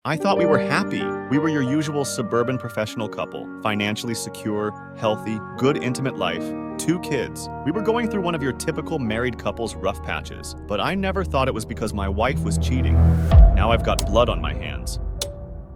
I thought we were happy. We were your usual suburban professional couple, financially secure, healthy, good intimate life, 2 kids. We were going through one of your typical married couple's rough patches, but I never thought it was because my wife was cheating. Now I've got blood on my hands.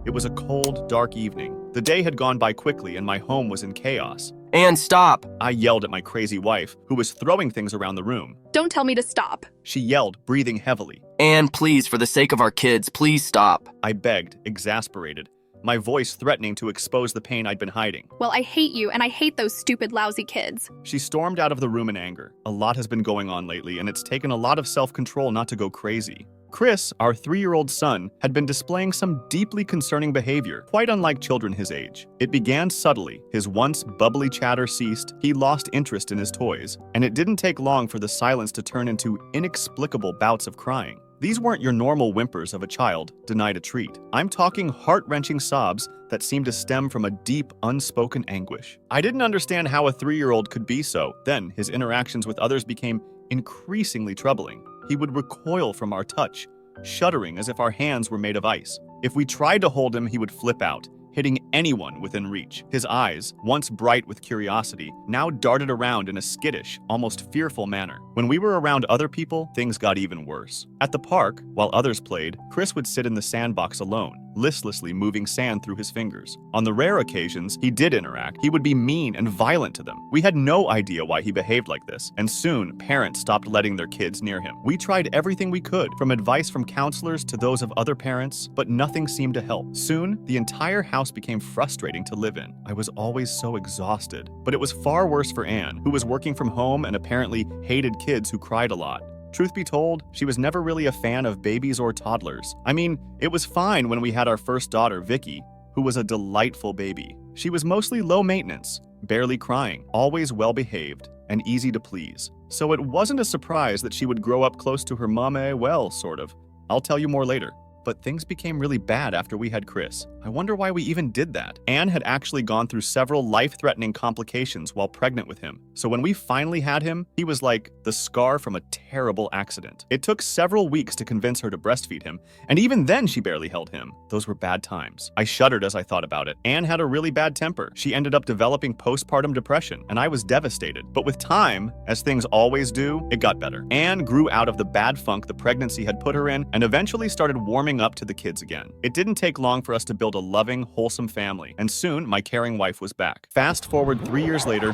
It was a cold, dark evening. The day had gone by quickly and my home was in chaos. And stop! I yelled at my crazy wife, who was throwing things around the room. Don't tell me to stop. She yelled, breathing heavily. And please, for the sake of our kids, please stop. I begged, exasperated, my voice threatening to expose the pain I'd been hiding. Well, I hate you, and I hate those stupid, lousy kids. She stormed out of the room in anger. A lot has been going on lately, and it's taken a lot of self-control not to go crazy. Chris, our 3-year-old son, had been displaying some deeply concerning behavior, quite unlike children his age. It began subtly. His once bubbly chatter ceased, he lost interest in his toys, and it didn't take long for the silence to turn into inexplicable bouts of crying. These weren't your normal whimpers of a child denied a treat. I'm talking heart-wrenching sobs that seemed to stem from a deep, unspoken anguish. I didn't understand how a 3-year-old could be so. Then, his interactions with others became increasingly troubling. He would recoil from our touch, shuddering as if our hands were made of ice. If we tried to hold him, he would flip out, hitting anyone within reach. His eyes, once bright with curiosity, now darted around in a skittish, almost fearful manner. When we were around other people, things got even worse. At the park, while others played, Chris would sit in the sandbox alone, listlessly moving sand through his fingers. On the rare occasions he did interact, he would be mean and violent to them. We had no idea why he behaved like this, and soon parents stopped letting their kids near him. We tried everything we could, from advice from counselors to those of other parents, but nothing seemed to help. Soon, the entire house became frustrating to live in. I was always so exhausted. But it was far worse for Anne, who was working from home and apparently hated kids who cried a lot. Truth be told, she was never really a fan of babies or toddlers. I mean, it was fine when we had our first daughter, Vicky, who was a delightful baby. She was mostly low maintenance, barely crying, always well-behaved, and easy to please. So it wasn't a surprise that she would grow up close to her mama, well, sort of. I'll tell you more later. But things became really bad after we had Chris. I wonder why we even did that. Anne had actually gone through several life-threatening complications while pregnant with him. So when we finally had him, he was like the scar from a terrible accident. It took several weeks to convince her to breastfeed him, and even then she barely held him. Those were bad times. I shuddered as I thought about it. Anne had a really bad temper. She ended up developing postpartum depression, and I was devastated. But with time, as things always do, it got better. Anne grew out of the bad funk the pregnancy had put her in, and eventually started warming up to the kids again. It didn't take long for us to build a loving, wholesome family, and soon my caring wife was back. Fast forward 3 years later,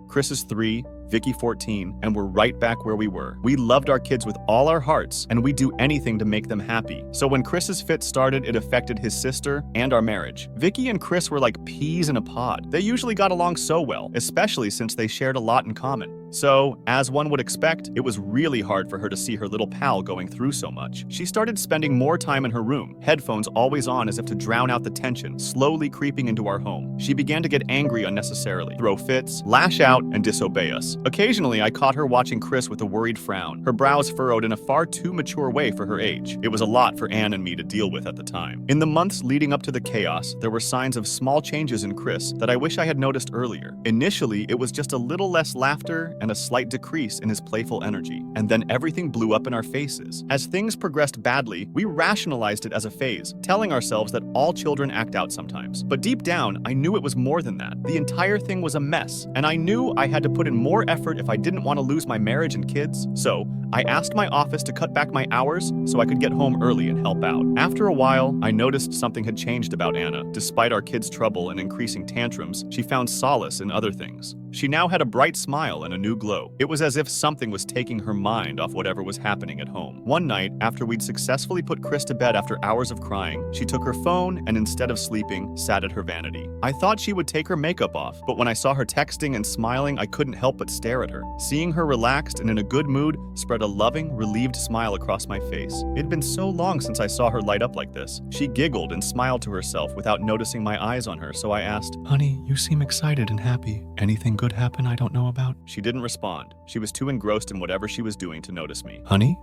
Chris is 3, Vicky 14, and we're right back where we were. We loved our kids with all our hearts, and we'd do anything to make them happy. So when Chris's fit started, it affected his sister and our marriage. Vicky and Chris were like peas in a pod. They usually got along so well, especially since they shared a lot in common. So, as one would expect, it was really hard for her to see her little pal going through so much. She started spending more time in her room, headphones always on as if to drown out the tension, slowly creeping into our home. She began to get angry unnecessarily, throw fits, lash out, and disobey us. Occasionally, I caught her watching Chris with a worried frown, her brows furrowed in a far too mature way for her age. It was a lot for Anne and me to deal with at the time. In the months leading up to the chaos, there were signs of small changes in Chris that I wish I had noticed earlier. Initially, it was just a little less laughter and a slight decrease in his playful energy, and then everything blew up in our faces. As things progressed badly, we rationalized it as a phase, telling ourselves that all children act out sometimes. But deep down, I knew it was more than that. The entire thing was a mess, and I knew I had to put in more effort if I didn't want to lose my marriage and kids. So, I asked my office to cut back my hours so I could get home early and help out. After a while, I noticed something had changed about Anna. Despite our kids' trouble and increasing tantrums, she found solace in other things. She now had a bright smile and a new glow. It was as if something was taking her mind off whatever was happening at home. One night, after we'd successfully put Chris to bed after hours of crying, she took her phone and instead of sleeping, sat at her vanity. I thought she would take her makeup off, but when I saw her texting and smiling, I couldn't help but stare at her. Seeing her relaxed and in a good mood spread a loving, relieved smile across my face. It had been so long since I saw her light up like this. She giggled and smiled to herself without noticing my eyes on her, so I asked, "Honey, you seem excited and happy. Anything good happen I don't know about?" She didn't respond. She was too engrossed in whatever she was doing to notice me. "Honey?"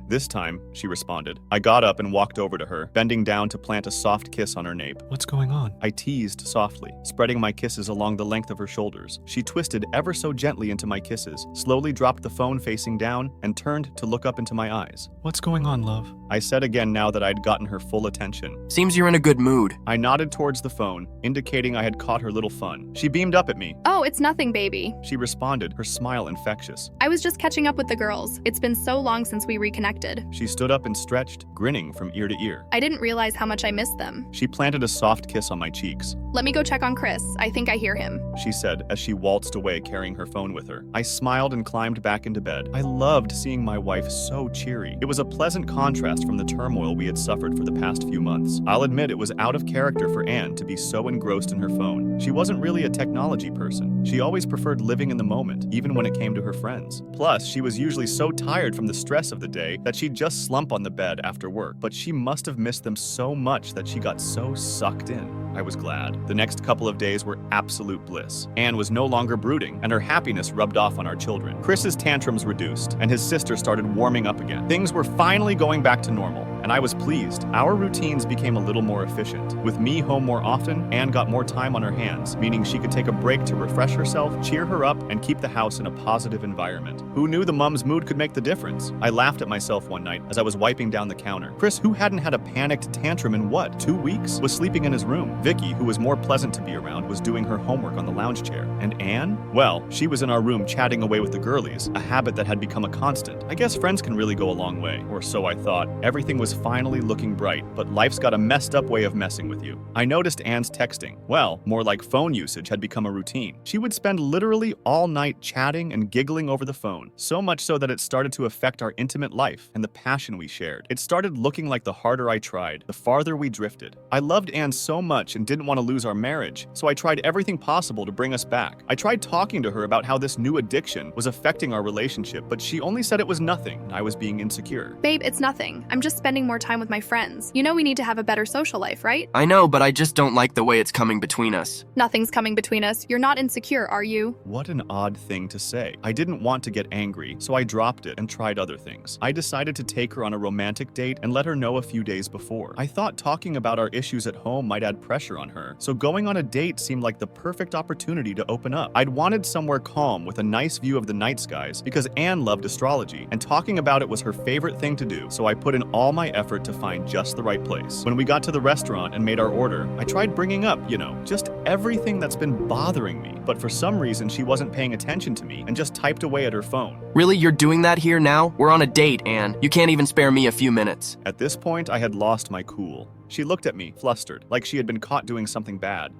This time, she responded. I got up and walked over to her, bending down to plant a soft kiss on her nape. "What's going on?" I teased softly, spreading my kisses along the length of her shoulders. She twisted ever so gently into my kisses, slowly dropped the phone facing down, and turned to look up into my eyes. "What's going on, love?" I said again now that I'd gotten her full attention. Seems you're in a good mood. I nodded towards the phone, indicating I had caught her little fun. She beamed up at me. Oh, it's nothing, baby. She responded, her smile infectious. I was just catching up with the girls. It's been so long since we reconnected. She stood up and stretched, grinning from ear to ear. I didn't realize how much I missed them. She planted a soft kiss on my cheeks. Let me go check on Chris. I think I hear him. She said as she waltzed away carrying her phone with her. I smiled and climbed back into bed. I loved seeing my wife so cheery. It was a pleasant contrast from the turmoil we had suffered for the past few months. I'll admit it was out of character for Anne to be so engrossed in her phone. She wasn't really a technology person. She always preferred living in the moment, even when it came to her friends. Plus, she was usually so tired from the stress of the day that she'd just slump on the bed after work. But she must have missed them so much that she got so sucked in. I was glad. The next couple of days were absolute bliss. Anne was no longer brooding, and her happiness rubbed off on our children. Chris's tantrums reduced, and his sister started warming up again. Things were finally going back to normal, and I was pleased. Our routines became a little more efficient. With me home more often, Anne got more time on her hands, meaning she could take a break to refresh herself, cheer her up, and keep the house in a positive environment. Who knew the mom's mood could make the difference? I laughed at myself one night as I was wiping down the counter. Chris, who hadn't had a panicked tantrum in 2 weeks, was sleeping in his room. Vicky, who was more pleasant to be around, was doing her homework on the lounge chair. And Anne? Well, she was in our room chatting away with the girlies, a habit that had become a constant. I guess friends can really go a long way, or so I thought. Everything was finally looking bright, but life's got a messed up way of messing with you. I noticed Anne's texting. Well, more like phone usage had become a routine. She would spend literally all night chatting and giggling over the phone, so much so that it started to affect our intimate life and the passion we shared. It started looking like the harder I tried, the farther we drifted. I loved Anne so much and didn't want to lose our marriage, so I tried everything possible to bring us back. I tried talking to her about how this new addiction was affecting our relationship, but she only said it was nothing. I was being insecure. Babe, it's nothing. I'm just spending more time with my friends. You know we need to have a better social life, right? I know, but I just don't like the way it's coming between us. Nothing's coming between us. You're not insecure, are you? What an odd thing to say. I didn't want to get angry, so I dropped it and tried other things. I decided to take her on a romantic date and let her know a few days before. I thought talking about our issues at home might add pressure on her, so going on a date seemed like the perfect opportunity to open up. I'd wanted somewhere calm with a nice view of the night skies because Anne loved astrology, and talking about it was her favorite thing to do, so I put in all my effort to find just the right place. When we got to the restaurant and made our order, I tried bringing up, just everything that's been bothering me, but for some reason she wasn't paying attention to me and just typed away at her phone. Really, you're doing that here now? We're on a date, Anne. You can't even spare me a few minutes. At this point, I had lost my cool. She looked at me, flustered, like she had been caught doing something bad.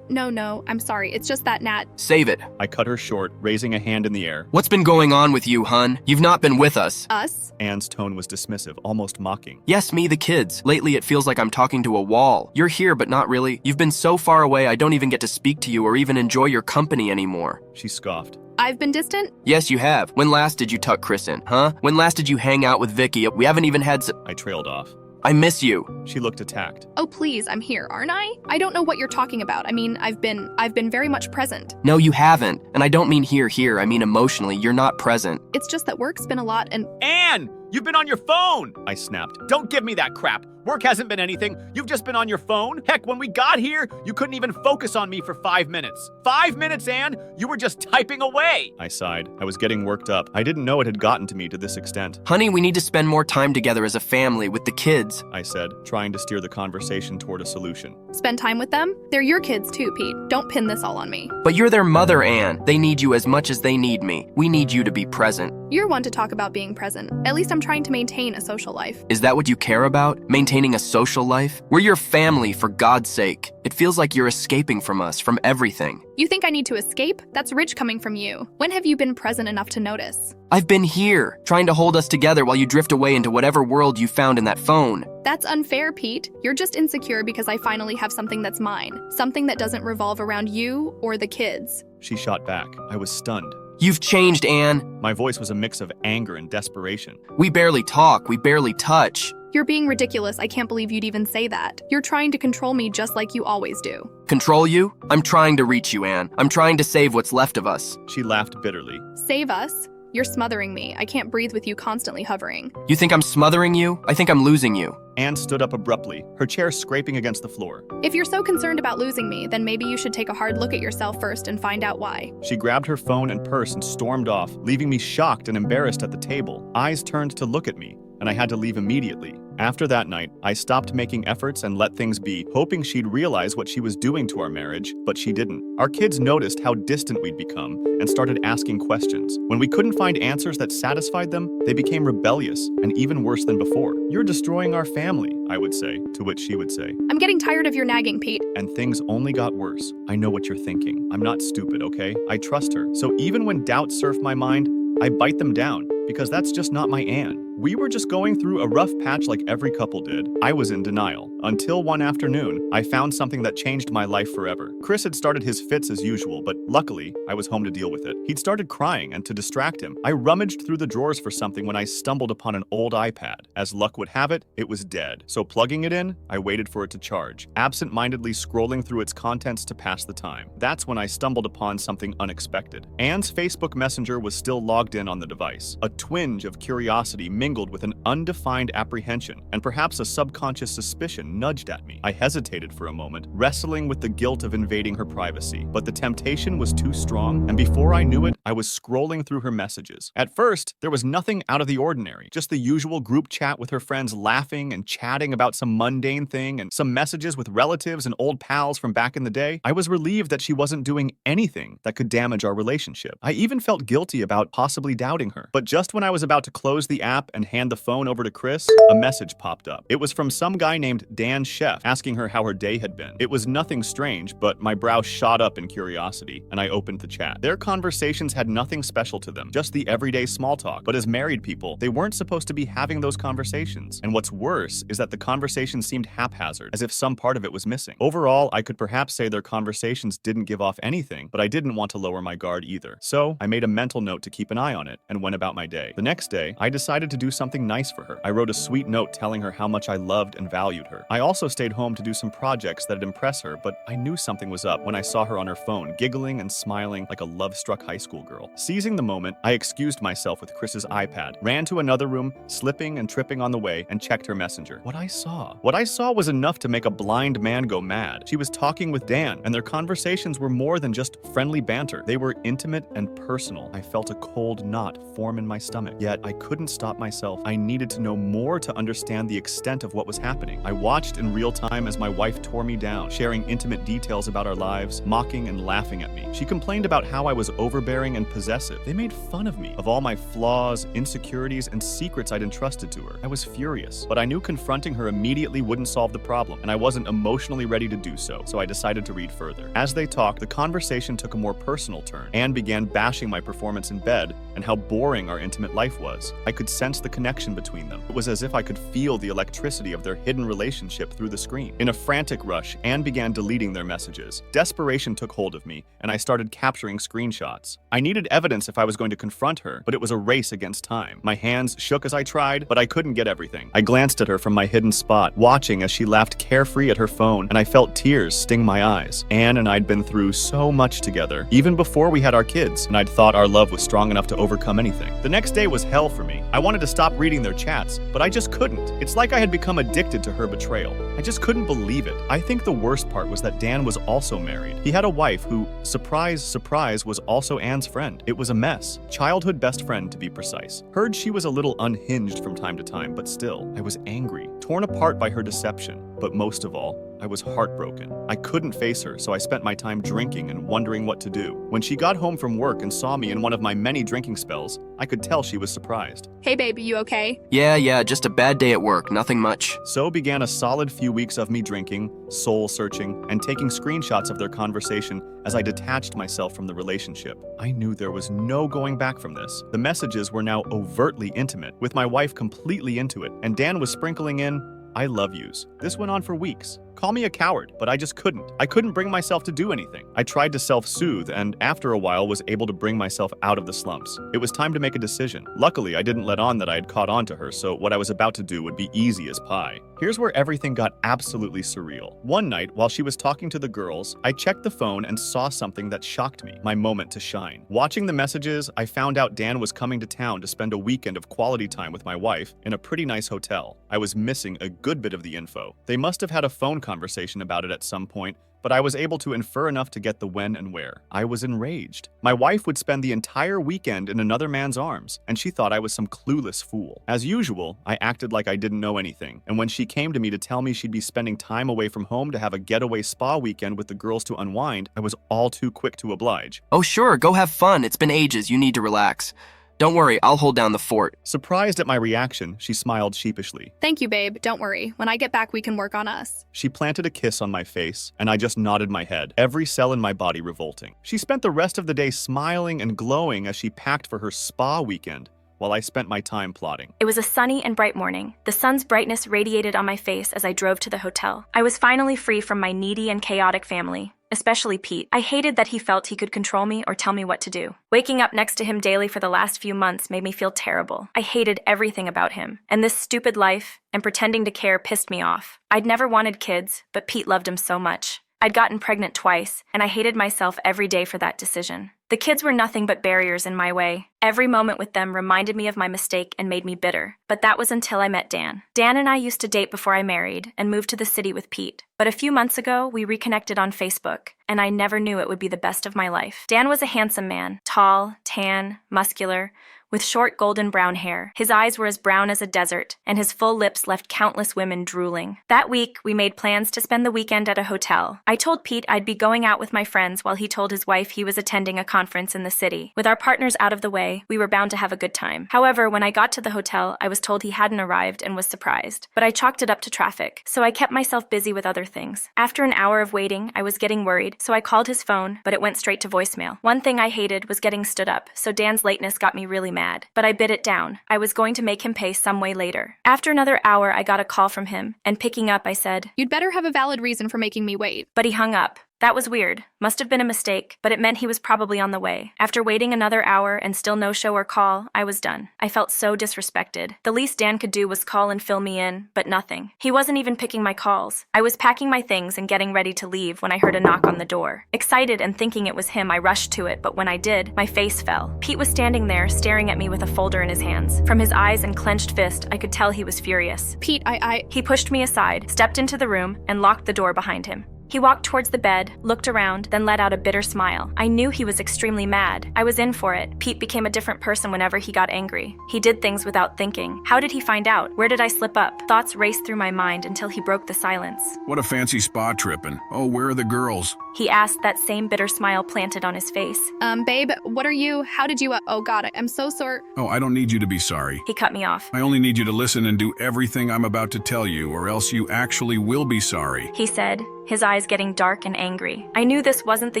No, I'm sorry. It's just that Nat. Save it. I cut her short, raising a hand in the air. What's been going on with you, hun? You've not been with us. Us? Anne's tone was dismissive, almost mocking. Yes, me, the kids. Lately, it feels like I'm talking to a wall. You're here, but not really. You've been so far away, I don't even get to speak to you or even enjoy your company anymore. She scoffed. I've been distant? Yes, you have. When last did you tuck Chris in, huh? When last did you hang out with Vicky? We haven't even had I trailed off. I miss you. She looked attacked. Oh, please, I'm here, aren't I? I don't know what you're talking about. I mean, I've been very much present. No, you haven't. And I don't mean here. I mean emotionally. You're not present. It's just that work's been a lot and— Anne! You've been on your phone! I snapped. Don't give me that crap. Work hasn't been anything. You've just been on your phone. Heck, when we got here, you couldn't even focus on me for 5 minutes. 5 minutes, Anne? You were just typing away. I sighed. I was getting worked up. I didn't know it had gotten to me to this extent. Honey, we need to spend more time together as a family with the kids, I said, trying to steer the conversation toward a solution. spend time with them? They're your kids too, Pete. Don't pin this all on me. But you're their mother, Anne. They need you as much as they need me. We need you to be present. You're one to talk about being present. At least I'm trying to maintain a social life. Is that what you care about? Maintaining a social life? We're your family, for God's sake. It feels like you're escaping from us, from everything. You think I need to escape? That's rich coming from you. When have you been present enough to notice? I've been here, trying to hold us together while you drift away into whatever world you found in that phone. That's unfair, Pete. You're just insecure because I finally have something that's mine. Something that doesn't revolve around you or the kids. She shot back. I was stunned. You've changed, Anne. My voice was a mix of anger and desperation. We barely talk, we barely touch. You're being ridiculous. I can't believe you'd even say that. You're trying to control me just like you always do. Control you? I'm trying to reach you, Anne. I'm trying to save what's left of us. She laughed bitterly. Save us? You're smothering me. I can't breathe with you constantly hovering. You think I'm smothering you? I think I'm losing you. Anne stood up abruptly, her chair scraping against the floor. If you're so concerned about losing me, then maybe you should take a hard look at yourself first and find out why. She grabbed her phone and purse and stormed off, leaving me shocked and embarrassed at the table. Eyes turned to look at me, and I had to leave immediately. After that night, I stopped making efforts and let things be, hoping she'd realize what she was doing to our marriage, but she didn't. Our kids noticed how distant we'd become and started asking questions. When we couldn't find answers that satisfied them, they became rebellious and even worse than before. "You're destroying our family," I would say, to which she would say, I'm getting tired of your nagging, Pete. and things only got worse. "I know what you're thinking. I'm not stupid, okay? I trust her." So even when doubts surf my mind, I bite them down, because that's just not my Anne. We were just going through a rough patch like every couple did. I was in denial. Until one afternoon, I found something that changed my life forever. Chris had started his fits as usual, but luckily, I was home to deal with it. He'd started crying, and to distract him, I rummaged through the drawers for something when I stumbled upon an old iPad. As luck would have it, it was dead. So plugging it in, I waited for it to charge, absent-mindedly scrolling through its contents to pass the time. That's when I stumbled upon something unexpected. Anne's Facebook Messenger was still logged in on the device. A twinge of curiosity mingled with an undefined apprehension, and perhaps a subconscious suspicion nudged at me. I hesitated for a moment, wrestling with the guilt of invading her privacy, but the temptation was too strong, and before I knew it, I was scrolling through her messages. At first, there was nothing out of the ordinary, just the usual group chat with her friends laughing and chatting about some mundane thing, and some messages with relatives and old pals from back in the day. I was relieved that she wasn't doing anything that could damage our relationship. I even felt guilty about possibly doubting her. But just when I was about to close the app and hand the phone over to Chris, a message popped up. It was from some guy named Dan Chef asking her how her day had been. It was nothing strange, but my brow shot up in curiosity, and I opened the chat. Their conversations had nothing special to them, just the everyday small talk. But as married people, they weren't supposed to be having those conversations. And what's worse is that the conversation seemed haphazard, as if some part of it was missing. Overall, I could perhaps say their conversations didn't give off anything, but I didn't want to lower my guard either. So I made a mental note to keep an eye on it and went about my day. The next day, I decided to do something nice for her. I wrote a sweet note telling her how much I loved and valued her. I also stayed home to do some projects that'd impress her, but I knew something was up when I saw her on her phone, giggling and smiling like a love-struck high school girl. Seizing the moment, I excused myself with Chris's iPad, ran to another room, slipping and tripping on the way, and checked her messenger. What I saw was enough to make a blind man go mad. She was talking with Dan, and their conversations were more than just friendly banter. They were intimate and personal. I felt a cold knot form in my stomach, yet I couldn't stop myself. I needed to know more to understand the extent of what was happening. I watched in real time as my wife tore me down, sharing intimate details about our lives, mocking and laughing at me. She complained about how I was overbearing and possessive. They made fun of me, of all my flaws, insecurities, and secrets I'd entrusted to her. I was furious, but I knew confronting her immediately wouldn't solve the problem, and I wasn't emotionally ready to do so I decided to read further. As they talked, the conversation took a more personal turn. Anne began bashing my performance in bed and how boring our intimate life was. I could sense the connection between them. It was as if I could feel the electricity of their hidden relationship through the screen. In a frantic rush, Anne began deleting their messages. Desperation took hold of me, and I started capturing screenshots. I needed evidence if I was going to confront her, but it was a race against time. My hands shook as I tried, but I couldn't get everything. I glanced at her from my hidden spot, watching as she laughed carefree at her phone, and I felt tears sting my eyes. Anne and I'd been through so much together, even before we had our kids, and I'd thought our love was strong enough to overcome anything. The next day was hell for me. I wanted to stop reading their chats, but I just couldn't. It's like I had become addicted to her betrayal. I just couldn't believe it. I think the worst part was that Dan was also married. He had a wife who, surprise, surprise, was also Anne's friend. It was a mess. Childhood best friend, to be precise. Heard she was a little unhinged from time to time, but still, I was angry, torn apart by her deception. But most of all, I was heartbroken. I couldn't face her, so I spent my time drinking and wondering what to do. When she got home from work and saw me in one of my many drinking spells, I could tell she was surprised. Hey baby, you okay? Yeah, just a bad day at work, nothing much. So began a solid few weeks of me drinking, soul-searching, and taking screenshots of their conversation as I detached myself from the relationship. I knew there was no going back from this. The messages were now overtly intimate, with my wife completely into it, and Dan was sprinkling in, "I love yous." This went on for weeks. Call me a coward, but I just couldn't. I couldn't bring myself to do anything. I tried to self-soothe, and after a while was able to bring myself out of the slumps. It was time to make a decision. Luckily, I didn't let on that I had caught on to her, so what I was about to do would be easy as pie. Here's where everything got absolutely surreal. One night, while she was talking to the girls, I checked the phone and saw something that shocked me. My moment to shine. Watching the messages, I found out Dan was coming to town to spend a weekend of quality time with my wife in a pretty nice hotel. I was missing a good bit of the info. They must have had a phone conversation about it at some point, but I was able to infer enough to get the when and where. I was enraged. My wife would spend the entire weekend in another man's arms, and she thought I was some clueless fool. As usual, I acted like I didn't know anything, and when she came to me to tell me she'd be spending time away from home to have a getaway spa weekend with the girls to unwind, I was all too quick to oblige. Oh sure, go have fun. It's been ages. You need to relax. Don't worry, I'll hold down the fort. Surprised at my reaction, she smiled sheepishly. Thank you, babe. Don't worry. When I get back, we can work on us. She planted a kiss on my face, and I just nodded my head, every cell in my body revolting. She spent the rest of the day smiling and glowing as she packed for her spa weekend, while I spent my time plotting. It was a sunny and bright morning. The sun's brightness radiated on my face as I drove to the hotel. I was finally free from my needy and chaotic family, especially Pete. I hated that he felt he could control me or tell me what to do. Waking up next to him daily for the last few months made me feel terrible. I hated everything about him, and this stupid life and pretending to care pissed me off. I'd never wanted kids, but Pete loved him so much. I'd gotten pregnant twice, and I hated myself every day for that decision. The kids were nothing but barriers in my way. Every moment with them reminded me of my mistake and made me bitter. But that was until I met Dan. Dan and I used to date before I married and moved to the city with Pete. But a few months ago, we reconnected on Facebook, and I never knew it would be the best of my life. Dan was a handsome man, tall, tan, muscular, with short golden brown hair. His eyes were as brown as a desert, and his full lips left countless women drooling. That week, we made plans to spend the weekend at a hotel. I told Pete I'd be going out with my friends while he told his wife he was attending a conference in the city. With our partners out of the way, we were bound to have a good time. However, when I got to the hotel, I was told he hadn't arrived and was surprised. But I chalked it up to traffic, so I kept myself busy with other things. After an hour of waiting, I was getting worried, so I called his phone, but it went straight to voicemail. One thing I hated was getting stood up, so Dan's lateness got me really mad. But I bit it down. I was going to make him pay some way later. After another hour, I got a call from him, and picking up, I said, You'd better have a valid reason for making me wait. but he hung up. That was weird. Must have been a mistake, but it meant he was probably on the way. After waiting another hour and still no show or call, I was done. I felt so disrespected. The least Dan could do was call and fill me in, but nothing. He wasn't even picking my calls. I was packing my things and getting ready to leave when I heard a knock on the door. Excited and thinking it was him, I rushed to it, but when I did, my face fell. Pete was standing there, staring at me with a folder in his hands. From his eyes and clenched fist, I could tell he was furious. Pete, He pushed me aside, stepped into the room, and locked the door behind him. He walked towards the bed, looked around, then let out a bitter smile. I knew he was extremely mad. I was in for it. Pete became a different person whenever he got angry. He did things without thinking. How did he find out? Where did I slip up? Thoughts raced through my mind until he broke the silence. What a fancy spa trippin'. Oh, where are the girls? He asked, that same bitter smile planted on his face. babe, what are you? How did you? Oh God, I'm so sorry. Oh, I don't need you to be sorry. He cut me off. I only need you to listen and do everything I'm about to tell you, or else you actually will be sorry. He said, his eyes getting dark and angry. I knew this wasn't the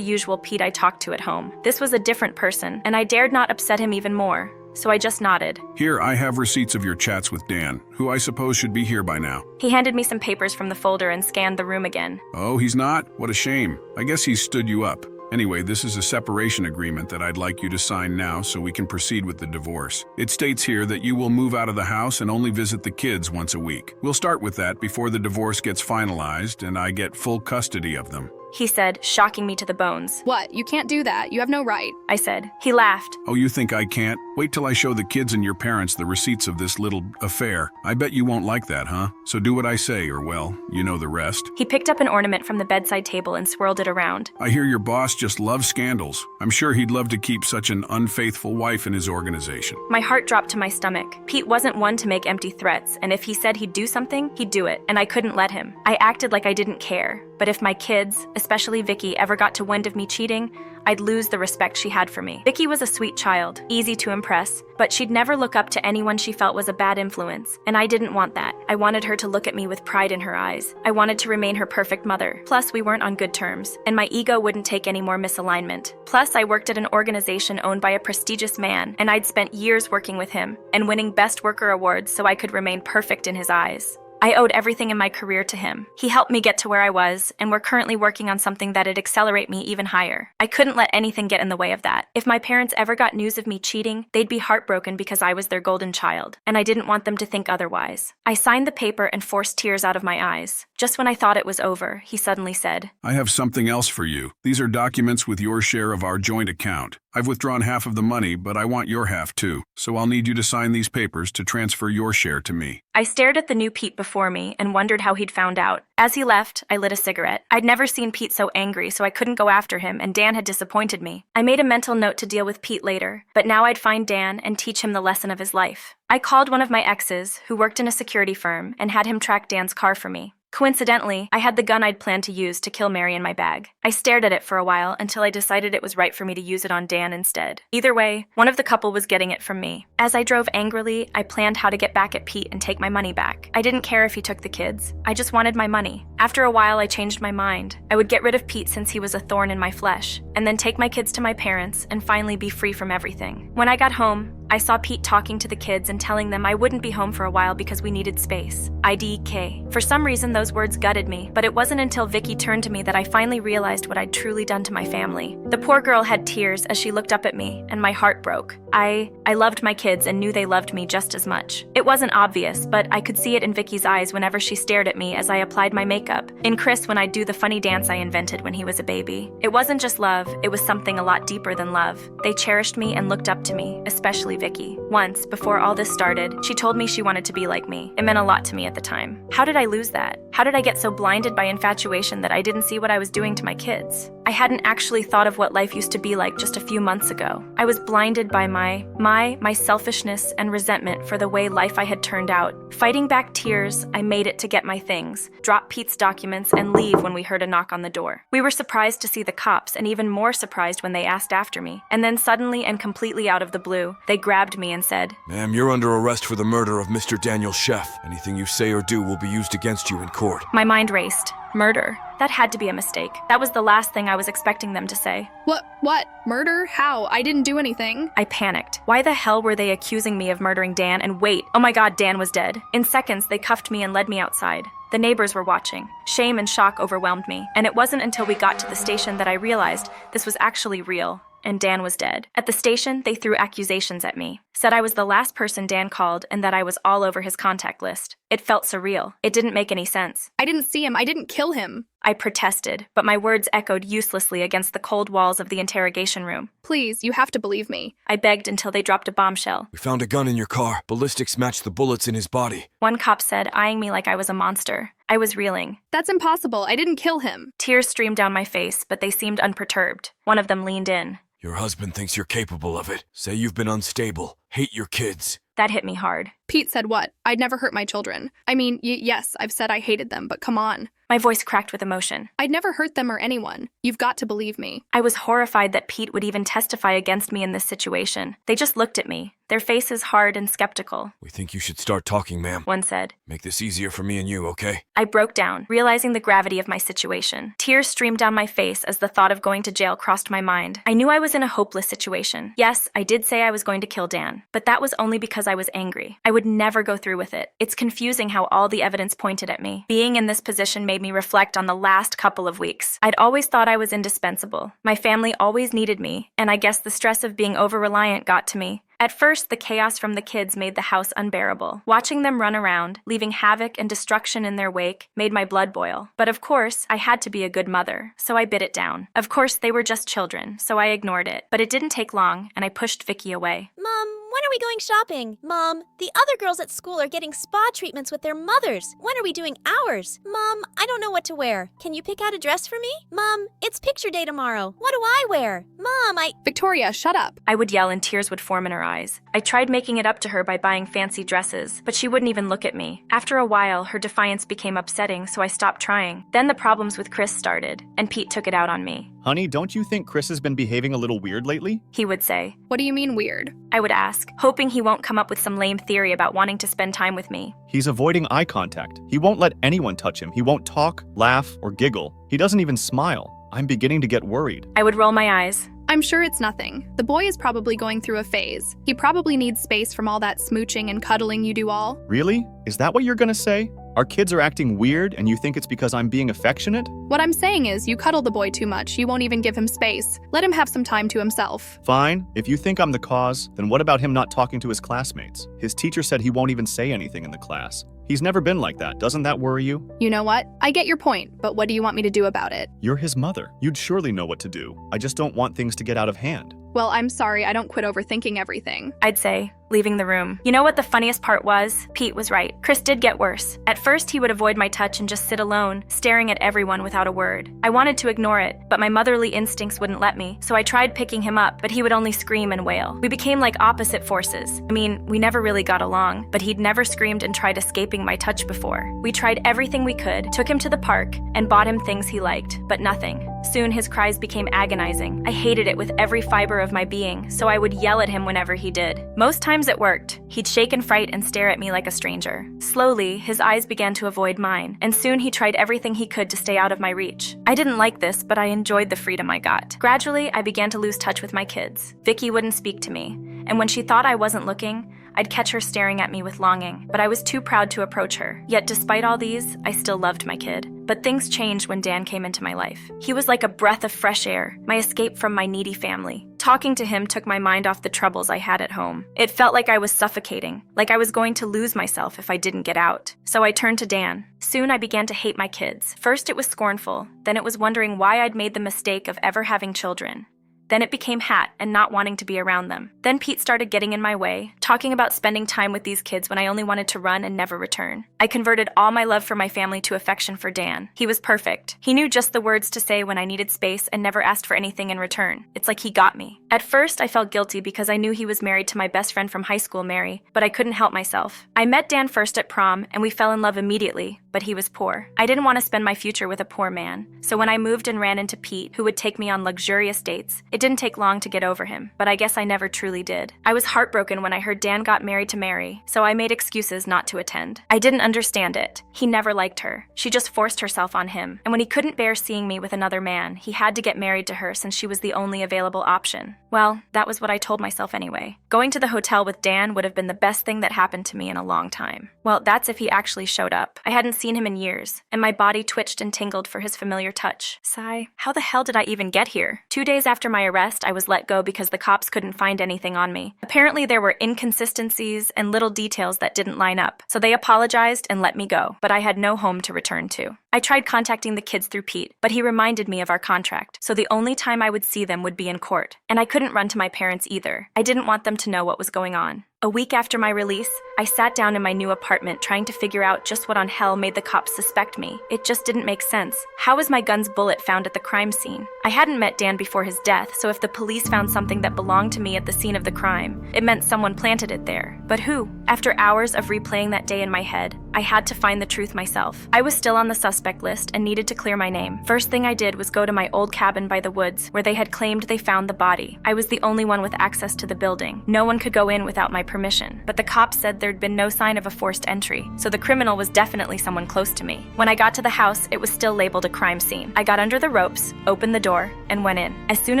usual Pete I talked to at home. This was a different person, and I dared not upset him even more. So I just nodded. Here, I have receipts of your chats with Dan, who I suppose should be here by now. He handed me some papers from the folder and scanned the room again. Oh, he's not? What a shame. I guess he's stood you up. Anyway, this is a separation agreement that I'd like you to sign now so we can proceed with the divorce. It states here that you will move out of the house and only visit the kids once a week. We'll start with that before the divorce gets finalized and I get full custody of them. He said, shocking me to the bones. What? You can't do that. You have no right. I said. He laughed. Oh, you think I can't? Wait till I show the kids and your parents the receipts of this little affair. I bet you won't like that, huh? So do what I say, or well, you know the rest. He picked up an ornament from the bedside table and swirled it around. I hear your boss just loves scandals. I'm sure he'd love to keep such an unfaithful wife in his organization. My heart dropped to my stomach. Pete wasn't one to make empty threats, and if he said he'd do something, he'd do it, and I couldn't let him. I acted like I didn't care. But if my kids, especially Vicky, ever got to wind of me cheating, I'd lose the respect she had for me. Vicky was a sweet child, easy to impress, but she'd never look up to anyone she felt was a bad influence, and I didn't want that. I wanted her to look at me with pride in her eyes. I wanted to remain her perfect mother. Plus, we weren't on good terms, and my ego wouldn't take any more misalignment. Plus, I worked at an organization owned by a prestigious man, and I'd spent years working with him and winning Best Worker awards so I could remain perfect in his eyes. I owed everything in my career to him. He helped me get to where I was, and we're currently working on something that'd accelerate me even higher. I couldn't let anything get in the way of that. If my parents ever got news of me cheating, they'd be heartbroken because I was their golden child, and I didn't want them to think otherwise. I signed the paper and forced tears out of my eyes. Just when I thought it was over, he suddenly said, I have something else for you. These are documents with your share of our joint account. I've withdrawn half of the money, but I want your half too, so I'll need you to sign these papers to transfer your share to me. I stared at the new Pete before me and wondered how he'd found out. As he left, I lit a cigarette. I'd never seen Pete so angry, so I couldn't go after him, and Dan had disappointed me. I made a mental note to deal with Pete later, but now I'd find Dan and teach him the lesson of his life. I called one of my exes, who worked in a security firm, and had him track Dan's car for me. Coincidentally, I had the gun I'd planned to use to kill Mary in my bag. I stared at it for a while until I decided it was right for me to use it on Dan instead. Either way, one of the couple was getting it from me. As I drove angrily, I planned how to get back at Pete and take my money back. I didn't care if he took the kids. I just wanted my money. After a while, I changed my mind. I would get rid of Pete since he was a thorn in my flesh, and then take my kids to my parents and finally be free from everything. When I got home, I saw Pete talking to the kids and telling them I wouldn't be home for a while because we needed space. IDK. For some reason, those words gutted me, but it wasn't until Vicky turned to me that I finally realized what I'd truly done to my family. The poor girl had tears as she looked up at me, and my heart broke. I loved my kids and knew they loved me just as much. It wasn't obvious, but I could see it in Vicky's eyes whenever she stared at me as I applied my makeup, in Chris when I'd do the funny dance I invented when he was a baby. It wasn't just love, it was something a lot deeper than love. They cherished me and looked up to me, especially Vicky. Once, before all this started, she told me she wanted to be like me. It meant a lot to me at the time. How did I lose that? How did I get so blinded by infatuation that I didn't see what I was doing to my kids? I hadn't actually thought of what life used to be like just a few months ago. I was blinded by my selfishness and resentment for the way life I had turned out. Fighting back tears, I made it to get my things, drop Pete's documents, and leave when we heard a knock on the door. We were surprised to see the cops, and even more surprised when they asked after me. And then suddenly and completely out of the blue, they grabbed me and said, "Ma'am, you're under arrest for the murder of Mr. Daniel Sheff. Anything you say or do will be used against you in court." My mind raced. Murder? That had to be a mistake. That was the last thing I was expecting them to say. What? Murder? How? I didn't do anything. I panicked. Why the hell were they accusing me of murdering Dan? And wait, oh my god, Dan was dead. In seconds, they cuffed me and led me outside. The neighbors were watching. Shame and shock overwhelmed me, and it wasn't until we got to the station that I realized this was actually real, and Dan was dead. At the station, they threw accusations at me, said I was the last person Dan called and that I was all over his contact list. It felt surreal. It didn't make any sense. I didn't see him. I didn't kill him. I protested, but my words echoed uselessly against the cold walls of the interrogation room. Please, you have to believe me. I begged until they dropped a bombshell. "We found a gun in your car. Ballistics matched the bullets in his body." One cop said, eyeing me like I was a monster. I was reeling. That's impossible. I didn't kill him. Tears streamed down my face, but they seemed unperturbed. One of them leaned in. "Your husband thinks you're capable of it. Say you've been unstable. Hate your kids." That hit me hard. Pete said what? I'd never hurt my children. I mean, yes, I've said I hated them, but come on. My voice cracked with emotion. I'd never hurt them or anyone. You've got to believe me. I was horrified that Pete would even testify against me in this situation. They just looked at me, their faces hard and skeptical. "We think you should start talking, ma'am. One said. Make this easier for me and you, okay?" I broke down, realizing the gravity of my situation. Tears streamed down my face as the thought of going to jail crossed my mind. I knew I was in a hopeless situation. Yes, I did say I was going to kill Dan, but that was only because I was angry. I would never go through with it. It's confusing how all the evidence pointed at me. Being in this position made me reflect on the last couple of weeks. I'd always thought I was indispensable. My family always needed me, and I guess the stress of being over-reliant got to me. At first, the chaos from the kids made the house unbearable. Watching them run around, leaving havoc and destruction in their wake, made my blood boil. But of course, I had to be a good mother, so I bit it down. Of course, they were just children, so I ignored it. But it didn't take long, and I pushed Vicky away. Mom, when are we going shopping? Mom, the other girls at school are getting spa treatments with their mothers. When are we doing ours? Mom, I don't know what to wear. Can you pick out a dress for me? Mom, it's picture day tomorrow. What do I wear? Mom, Victoria, shut up. I would yell and tears would form in her eyes. I tried making it up to her by buying fancy dresses, but she wouldn't even look at me. After a while, her defiance became upsetting, so I stopped trying. Then the problems with Chris started, and Pete took it out on me. Honey, don't you think Chris has been behaving a little weird lately? He would say. What do you mean weird? I would ask, hoping he won't come up with some lame theory about wanting to spend time with me. He's avoiding eye contact. He won't let anyone touch him. He won't talk, laugh, or giggle. He doesn't even smile. I'm beginning to get worried. I would roll my eyes. I'm sure it's nothing. The boy is probably going through a phase. He probably needs space from all that smooching and cuddling you do all. Really? Is that what you're gonna say? Our kids are acting weird and you think it's because I'm being affectionate? What I'm saying is you cuddle the boy too much. You won't even give him space. Let him have some time to himself. Fine. If you think I'm the cause, then what about him not talking to his classmates? His teacher said he won't even say anything in the class. He's never been like that. Doesn't that worry you? You know what? I get your point, but what do you want me to do about it? You're his mother. You'd surely know what to do. I just don't want things to get out of hand. Well, I'm sorry, I don't quit overthinking everything. I'd say, leaving the room. You know what the funniest part was? Pete was right. Chris did get worse. At first, he would avoid my touch and just sit alone, staring at everyone without a word. I wanted to ignore it, but my motherly instincts wouldn't let me, so I tried picking him up, but he would only scream and wail. We became like opposite forces. I mean, we never really got along, but he'd never screamed and tried escaping my touch before. We tried everything we could, took him to the park, and bought him things he liked, but nothing. Soon his cries became agonizing. I hated it with every fiber of my being, so I would yell at him whenever he did. Most times it worked. He'd shake in fright and stare at me like a stranger. Slowly, his eyes began to avoid mine, and soon he tried everything he could to stay out of my reach. I didn't like this, but I enjoyed the freedom I got. Gradually, I began to lose touch with my kids. Vicky wouldn't speak to me, and when she thought I wasn't looking, I'd catch her staring at me with longing, but I was too proud to approach her. Yet despite all these, I still loved my kid. But things changed when Dan came into my life. He was like a breath of fresh air, my escape from my needy family. Talking to him took my mind off the troubles I had at home. It felt like I was suffocating, like I was going to lose myself if I didn't get out. So I turned to Dan. Soon I began to hate my kids. First it was scornful, then it was wondering why I'd made the mistake of ever having children. Then it became Hat and not wanting to be around them. Then Pete started getting in my way, talking about spending time with these kids when I only wanted to run and never return. I converted all my love for my family to affection for Dan. He was perfect. He knew just the words to say when I needed space and never asked for anything in return. It's like he got me. At first, I felt guilty because I knew he was married to my best friend from high school, Mary, but I couldn't help myself. I met Dan first at prom, and we fell in love immediately, but he was poor. I didn't want to spend my future with a poor man, so when I moved and ran into Pete, who would take me on luxurious dates, it didn't take long to get over him, but I guess I never truly did. I was heartbroken when I heard Dan got married to Mary, so I made excuses not to attend. I didn't understand it. He never liked her. She just forced herself on him, and when he couldn't bear seeing me with another man, he had to get married to her since she was the only available option. Well, that was what I told myself anyway. Going to the hotel with Dan would have been the best thing that happened to me in a long time. Well, that's if he actually showed up. I hadn't seen him in years, and my body twitched and tingled for his familiar touch. Sigh, how the hell did I even get here? 2 days after my arrest, I was let go because the cops couldn't find anything on me. Apparently there were inconsistencies and little details that didn't line up, so they apologized and let me go, but I had no home to return to. I tried contacting the kids through Pete, but he reminded me of our contract, so the only time I would see them would be in court, and I couldn't run to my parents either. I didn't want them to know what was going on. A week after my release, I sat down in my new apartment trying to figure out just what on hell made the cops suspect me. It just didn't make sense. How was my gun's bullet found at the crime scene? I hadn't met Dan before his death, so if the police found something that belonged to me at the scene of the crime, it meant someone planted it there. But who? After hours of replaying that day in my head, I had to find the truth myself. I was still on the suspect list and needed to clear my name. First thing I did was go to my old cabin by the woods, where they had claimed they found the body. I was the only one with access to the building. No one could go in without my permission, but the cops said there'd been no sign of a forced entry, so the criminal was definitely someone close to me. When I got to the house, it was still labeled a crime scene. I got under the ropes, opened the door, and went in. As soon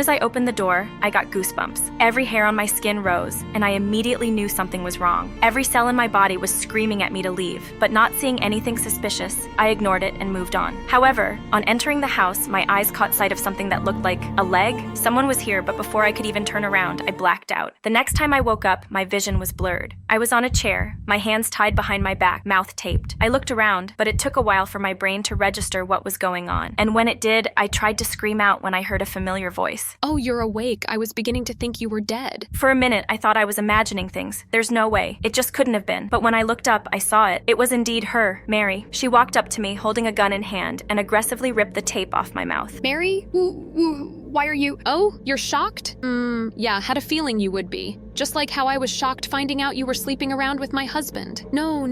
as I opened the door, I got goosebumps. Every hair on my skin rose, and I immediately knew something was wrong. Every cell in my body was screaming at me to leave, but not seeing anything suspicious, I ignored it and moved on. However, on entering the house, my eyes caught sight of something that looked like a leg. Someone was here, but before I could even turn around, I blacked out. The next time I woke up, my vision was blurred. I was on a chair, my hands tied behind my back, mouth taped. I looked around, but it took a while for my brain to register what was going on. And when it did, I tried to scream out when I heard a familiar voice. Oh, you're awake. I was beginning to think you were dead. For a minute, I thought I was imagining things. There's no way. It just couldn't have been. But when I looked up, I saw it. It was indeed her, Mary. She walked up to me, holding a gun in hand, and aggressively ripped the tape off my mouth. Mary? Why are you— Oh, you're shocked? Yeah, had a feeling you would be. Just like how I was shocked finding out you were sleeping around with my husband. No,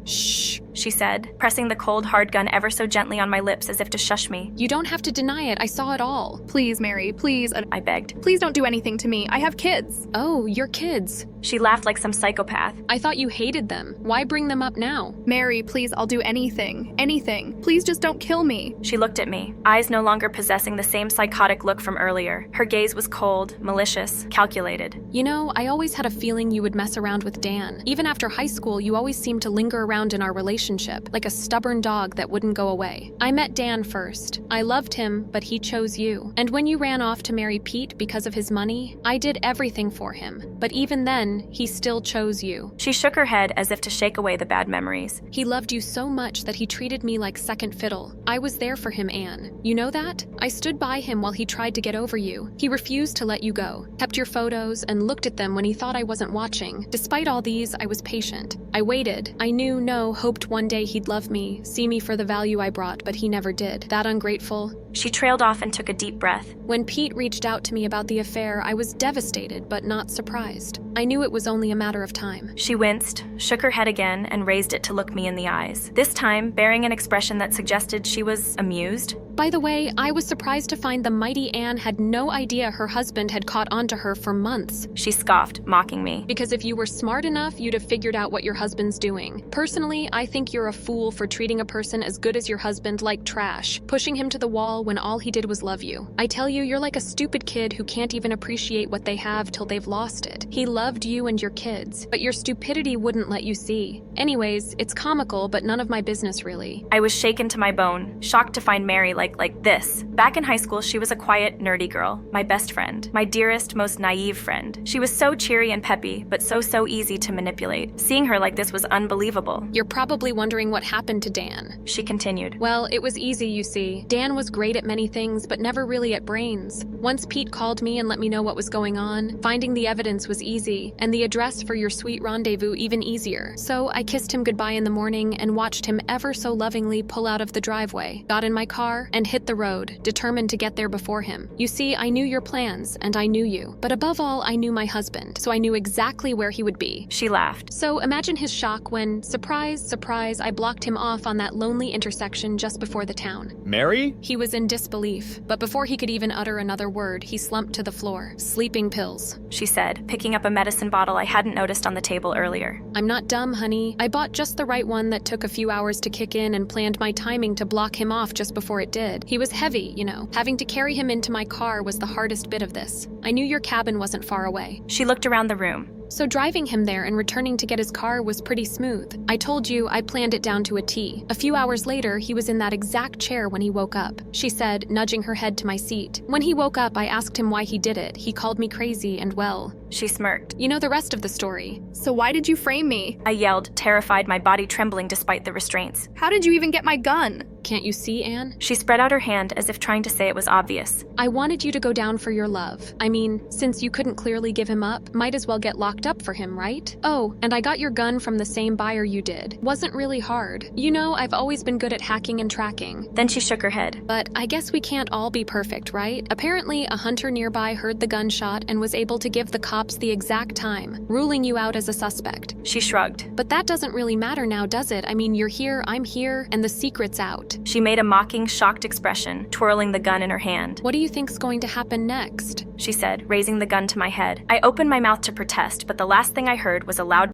Shh, she said, pressing the cold, hard gun ever so gently on my lips as if to shush me. You don't have to deny it. I saw it all. Please, Mary, please. I begged. Please don't do anything to me. I have kids. Oh, your kids. She laughed like some psychopath. I thought you hated them. Why bring them up now? Mary, please, I'll do anything. Anything. Please just don't kill me. She looked at me, eyes no longer possessing the same psychotic look from earlier. Her gaze was cold, malicious, calculated. You know, know, I always had a feeling you would mess around with Dan. Even after high school, you always seemed to linger around in our relationship, like a stubborn dog that wouldn't go away. I met Dan first. I loved him, but he chose you. And when you ran off to marry Pete because of his money, I did everything for him. But even then, he still chose you. She shook her head as if to shake away the bad memories. He loved you so much that he treated me like second fiddle. I was there for him, Anne. You know that? I stood by him while he tried to get over you. He refused to let you go, kept your photos, and looked at them when he thought I wasn't watching. Despite all these, I was patient. I waited. I knew, hoped one day he'd love me, see me for the value I brought, but he never did. That ungrateful. She trailed off and took a deep breath. When Pete reached out to me about the affair, I was devastated, but not surprised. I knew it was only a matter of time. She winced, shook her head again, and raised it to look me in the eyes, this time bearing an expression that suggested she was amused. By the way, I was surprised to find the mighty Anne had no idea her husband had caught on to her for months. She scoffed, mocking me. Because if you were smart enough, you'd have figured out what your husband's doing. Personally, I think you're a fool for treating a person as good as your husband like trash, pushing him to the wall when all he did was love you. I tell you, you're like a stupid kid who can't even appreciate what they have till they've lost it. He loved you and your kids, but your stupidity wouldn't let you see. Anyways, it's comical, but none of my business really. I was shaken to my bone, shocked to find Mary like this. Back in high school, she was a quiet, nerdy girl, my best friend, my dearest, most naive friend. She was so cheery and peppy, but so easy to manipulate. Seeing her like this was unbelievable. You're probably wondering what happened to Dan. She continued. Well, it was easy, you see. Dan was great at many things, but never really at brains. Once Pete called me and let me know what was going on, finding the evidence was easy, and the address for your sweet rendezvous even easier. So I kissed him goodbye in the morning and watched him ever so lovingly pull out of the driveway, got in my car, and hit the road, determined to get there before him. You see, I knew your plans, and I knew you. But above all, I knew my husband, so I knew exactly where he would be. She laughed. So imagine his shock when, surprise, surprise, I blocked him off on that lonely intersection just before the town. Mary? He was in disbelief, but before he could even utter another word, he slumped to the floor. Sleeping pills, she said, picking up a medicine bottle I hadn't noticed on the table earlier. I'm not dumb, honey. I bought just the right one that took a few hours to kick in and planned my timing to block him off just before it did. He was heavy, you know. Having to carry him into my car was the hardest bit of this. I knew your cabin wasn't far away. She looked around the room. So driving him there and returning to get his car was pretty smooth. I told you I planned it down to a T. A few hours later, he was in that exact chair when he woke up, she said, nudging her head to my seat. When he woke up, I asked him why he did it. He called me crazy and, well, she smirked. You know the rest of the story. So why did you frame me? I yelled, terrified, my body trembling despite the restraints. How did you even get my gun? Can't you see, Anne? She spread out her hand as if trying to say it was obvious. I wanted you to go down for your love. I mean, since you couldn't clearly give him up, might as well get locked up for him, right? Oh, and I got your gun from the same buyer you did. Wasn't really hard. You know, I've always been good at hacking and tracking. Then she shook her head. But I guess we can't all be perfect, right? Apparently, a hunter nearby heard the gunshot and was able to give the cops the exact time, ruling you out as a suspect. She shrugged. But that doesn't really matter now, does it? I mean, you're here, I'm here, and the secret's out. She made a mocking, shocked expression, twirling the gun in her hand. What do you think's going to happen next? She said, raising the gun to my head. I opened my mouth to protest, but the last thing I heard was a loud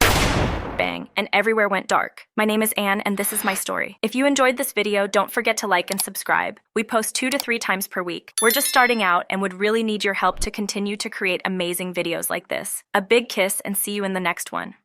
bang, and everywhere went dark. My name is Anne, and this is my story. If you enjoyed this video, don't forget to like and subscribe. We post 2 to 3 times per week. We're just starting out and would really need your help to continue to create amazing videos like this. A big kiss, and see you in the next one.